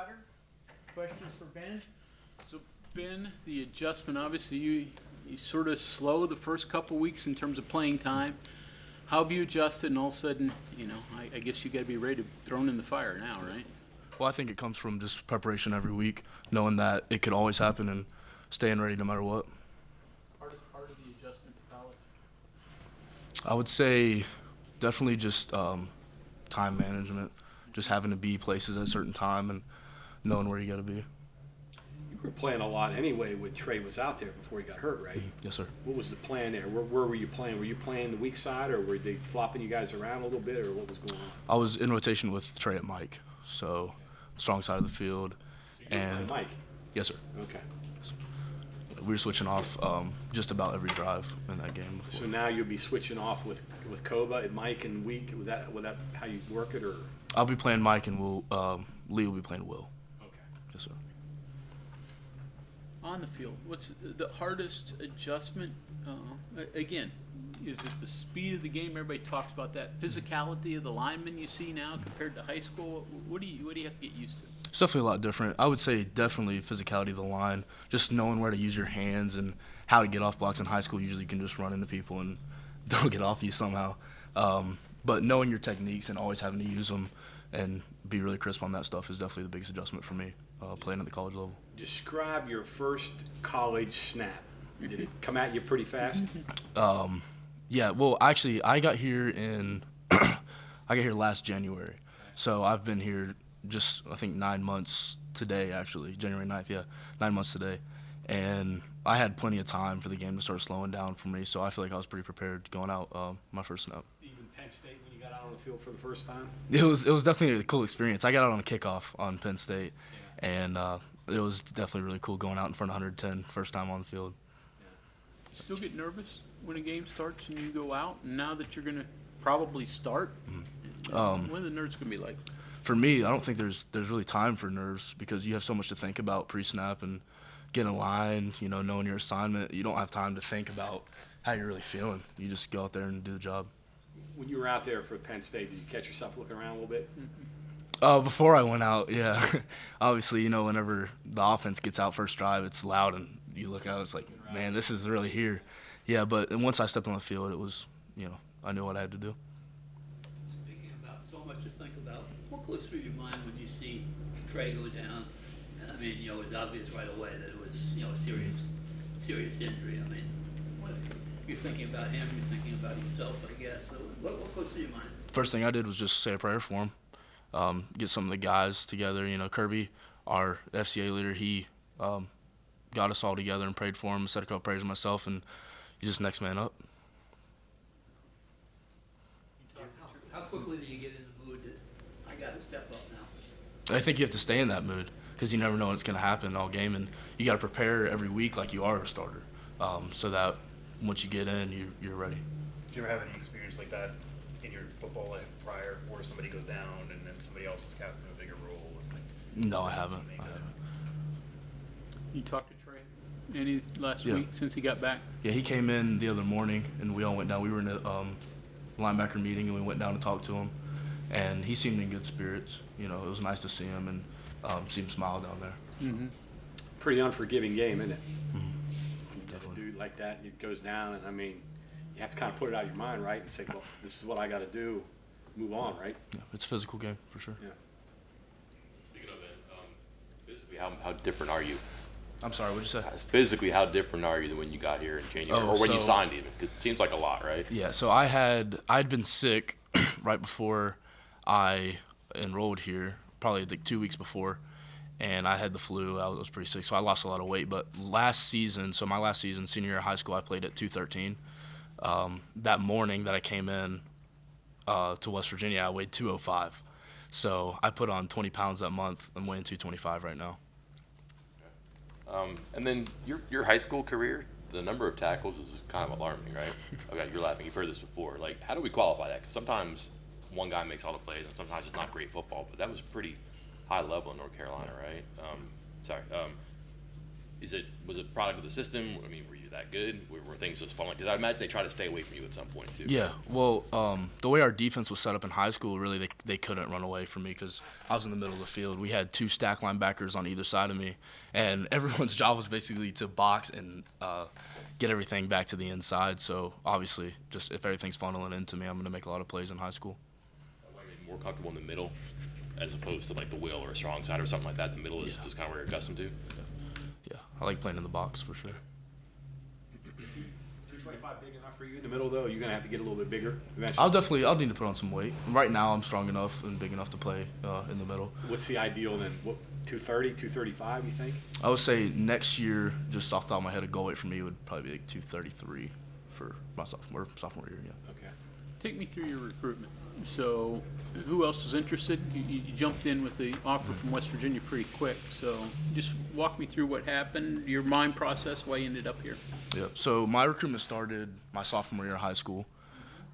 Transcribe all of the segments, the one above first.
Trotter. Questions for Ben? So Ben, the adjustment, obviously you sort of slow the first couple weeks in terms of playing time. How have you adjusted, and all of a sudden, I guess you got to be ready to thrown in the fire now, right? Well, I think it comes from just preparation every week, knowing that it could always happen and staying ready no matter what. Hardest part of the adjustment to college? I would say definitely just time management, just having to be places at a certain time and knowing where you got to be. You were playing a lot anyway when Trey was out there before he got hurt, right? Yes, sir. What was the plan there? Where were you playing? Were you playing the weak side, or were they flopping you guys around a little bit, or what was going on? I was in rotation with Trey at Mike, so strong side of the field. So you were playing Mike? Yes, sir. Okay. We were switching off just about every drive in that game before. So now you'll be switching off with Koba and Mike and Week. Would that how you work it, or? I'll be playing Mike and Lee will be playing Will. Okay. Yes, sir. On the field, what's the hardest adjustment? Again, is it the speed of the game? Everybody talks about that. Physicality of the linemen you see now compared to high school. What do you have to get used to? It's definitely a lot different. I would say definitely physicality of the line, just knowing where to use your hands and how to get off blocks. In high school, usually you can just run into people and they'll get off you somehow. But knowing your techniques and always having to use them and be really crisp on that stuff is definitely the biggest adjustment for me playing at the college level. Describe your first college snap. Did it come at you pretty fast? Yeah, well, actually, I got here last January. So I've been here just, I think, 9 months today, actually, January 9th, yeah, 9 months today. And I had plenty of time for the game to start slowing down for me, so I feel like I was pretty prepared going out my first snap. Even Penn State when you got out on the field for the first time? It was definitely a cool experience. I got out on a kickoff on Penn State, and it was definitely really cool going out in front of 110 first time on the field. Still get nervous when a game starts and you go out, and now that you're going to probably start, what are the nerves going to be like? For me, I don't think there's really time for nerves because you have so much to think about pre-snap and getting a line, knowing your assignment. You don't have time to think about how you're really feeling. You just go out there and do the job. When you were out there for Penn State, did you catch yourself looking around a little bit? Before I went out, yeah. Obviously, whenever the offense gets out first drive, it's loud, and you look out, it's like, man, this is really here. Yeah, but once I stepped on the field, it was, I knew what I had to do. Speaking about so much to think about, what goes through your mind when you see Trey go down? I mean, it's obvious right away that it was, serious injury. I mean, you're thinking about him, you're thinking about yourself, I guess. So what goes through your mind? First thing I did was just say a prayer for him, get some of the guys together. Kirby, our FCA leader, he got us all together and prayed for him, said a couple prayers myself, and you just next man up. How quickly do you get in the mood that I got to step up now? I think you have to stay in that mood because you never know what's going to happen all game, and you got to prepare every week like you are a starter, so that once you get in, you're ready. Did you ever have any experience like that in your football life prior, where somebody goes down and then somebody else is casting a bigger role? No, I haven't. You talked to Trey any last Yeah. week since he got back? Yeah, he came in the other morning, and we all went down. We were in a linebacker meeting, and we went down to talk to him, and he seemed in good spirits. It was nice to see him and see him smile down there. Mm-hmm. Pretty unforgiving game, isn't it? Mm-hmm. When you get a Definitely. dude like that, it goes down, and you have to kind of put it out of your mind, right, and say, well, this is what I got to do, move on, right? Yeah, it's a physical game for sure. Yeah. Speaking of it, physically, how different are you? I'm sorry, what'd you say? Physically, how different are you than when you got here in January, Oh, or when you so- signed even? 'Cause it seems like a lot, right? Yeah, so I'd been sick right before I enrolled here, probably like 2 weeks before, and I had the flu. I was pretty sick, so I lost a lot of weight. But my last season, senior year of high school, I played at 213. That morning that I came in to West Virginia, I weighed 205. So I put on 20 pounds that month. I'm weighing 225 right now. And then your high school career, the number of tackles is kind of alarming, right? Okay, you're laughing. You've heard this before. Like, how do we qualify that? Because sometimes one guy makes all the plays, and sometimes it's not great football. But that was pretty high level in North Carolina, right? was it product of the system? I mean, were you that good? Were things just falling? Because I imagine they try to stay away from you at some point too. Yeah, well, the way our defense was set up in high school, really, they couldn't run away from me because I was in the middle of the field. We had 2 stack linebackers on either side of me, and everyone's job was basically to box and get everything back to the inside. So obviously, just if everything's funneling into me, I'm going to make a lot of plays in high school. That way you're more comfortable in the middle, as opposed to like the will or a strong side or something like that. The middle is just kind of where you're accustomed to. Yeah, I like playing in the box for sure. 225 big enough for you in the middle, though? You're going to have to get a little bit bigger eventually? I'll need to put on some weight. Right now, I'm strong enough and big enough to play in the middle. What's the ideal then? What, 230, 235, you think? I would say next year, just off the top of my head, a goal weight for me would probably be like 233 for my sophomore year, yeah. Okay. Take me through your recruitment. So, who else was interested? You jumped in with the offer from West Virginia pretty quick. So, just walk me through what happened, your mind process, why you ended up here. Yep. So my recruitment started my sophomore year of high school.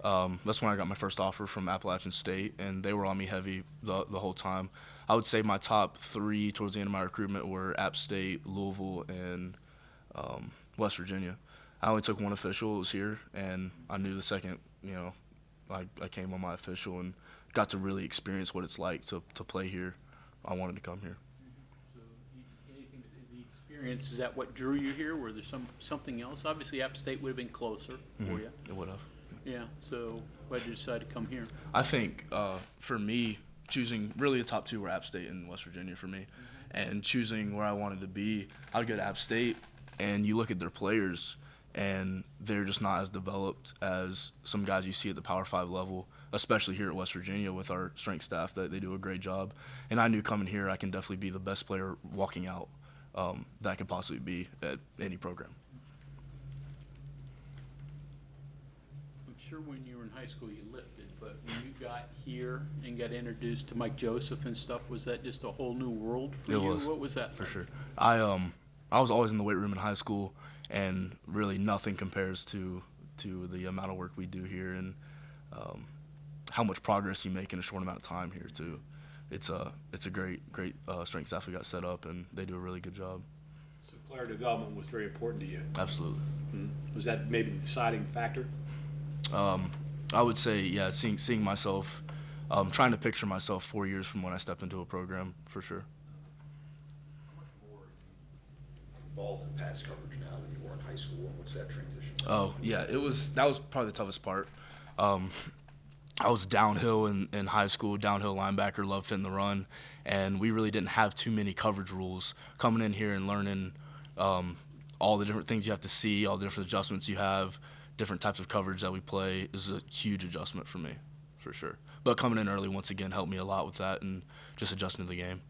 That's when I got my first offer from Appalachian State, and they were on me heavy the whole time. I would say my top 3 towards the end of my recruitment were App State, Louisville, and West Virginia. I only took one official. It was here, and I knew the second, I came on my official and got to really experience what it's like to play here. I wanted to come here. So, anything, the experience, is that what drew you here? Were there something else? Obviously, App State would have been closer for you. It would have. Yeah, so why did you decide to come here? I think for me, choosing really the top 2 were App State and West Virginia for me. And choosing where I wanted to be, I would go to App State, and you look at their players, and they're just not as developed as some guys you see at the Power 5 level, especially here at West Virginia with our strength staff. That they do a great job. And I knew coming here I can definitely be the best player walking out that I could possibly be at any program. I'm sure when you were in high school you lifted, but when you got here and got introduced to Mike Joseph and stuff, was that just a whole new world for you? It was. What was that For like? sure. I was always in the weight room in high school, and really nothing compares to the amount of work we do here and how much progress you make in a short amount of time here too. It's a great strength staff we got set up, and they do a really good job. So player development was very important to you. Absolutely. Was that maybe the deciding factor? I would say, yeah, seeing myself, trying to picture myself 4 years from when I step into a program, for sure. How much more are you involved in pass coverage now than you were in high school, and what's that transition like? Oh, yeah, that was probably the toughest part. I was downhill in high school, downhill linebacker, loved fitting the run, and we really didn't have too many coverage rules. Coming in here and learning all the different things you have to see, all the different adjustments you have, different types of coverage that we play is a huge adjustment for me, for sure. But coming in early, once again, helped me a lot with that and just adjusting to the game.